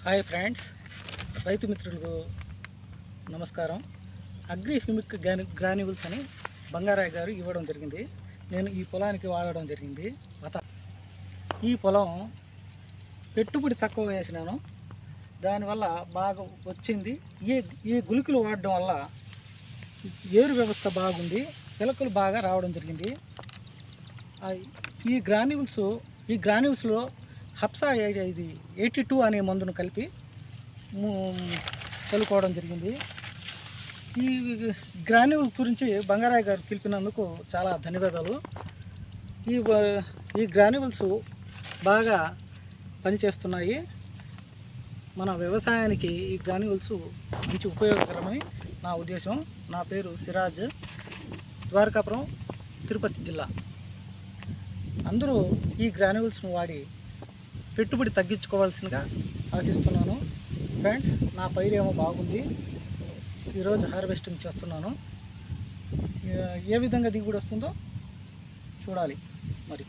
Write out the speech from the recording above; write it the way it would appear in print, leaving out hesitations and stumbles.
Hi friends, రైతు మిత్రులకు నమస్కారం. అగ్రి హ్యూమిక్ గ్రాన్యూల్స్ అని బంగారాయ్ గారు ఇవ్వడం జరిగింది. నేను ఈ పొలానికి వాడడం జరిగింది. ఈ పొలం పెట్టుబడి తక్కువ వేసినాను, దానివల్ల బాగా వచ్చింది. ఈ గుళికలు వాడడం వల్ల ఏరు వ్యవస్థ బాగుంది, పిలకలు బాగా రావడం జరిగింది. ఈ గ్రాన్యూల్స్లో హప్సా ఇది 82 అనే మందును కలిపి చల్లుకోవడం జరిగింది. ఈ గ్రాన్యూల్ గురించి బంగారాయ్ గారు తెలిపినందుకు చాలా ధన్యవాదాలు. ఈ గ్రాన్యూల్స్ బాగా పనిచేస్తున్నాయి. మన వ్యవసాయానికి ఈ గ్రాన్యూల్స్ మంచి ఉపయోగకరమని నా ఉద్దేశం. నా పేరు సిరాజ్, ద్వారకాపురం, తిరుపతి జిల్లా. అందరూ ఈ గ్రాన్యూల్స్ను వాడి పెట్టుబడి తగ్గించుకోవాల్సిందిగా ఆశిస్తున్నాను. ఫ్రెండ్స్, నా పైరేమో బాగుంది. ఈరోజు హార్వెస్టింగ్ చేస్తున్నాను. ఏ విధంగా దిగుబడి వస్తుందో చూడాలి మరి.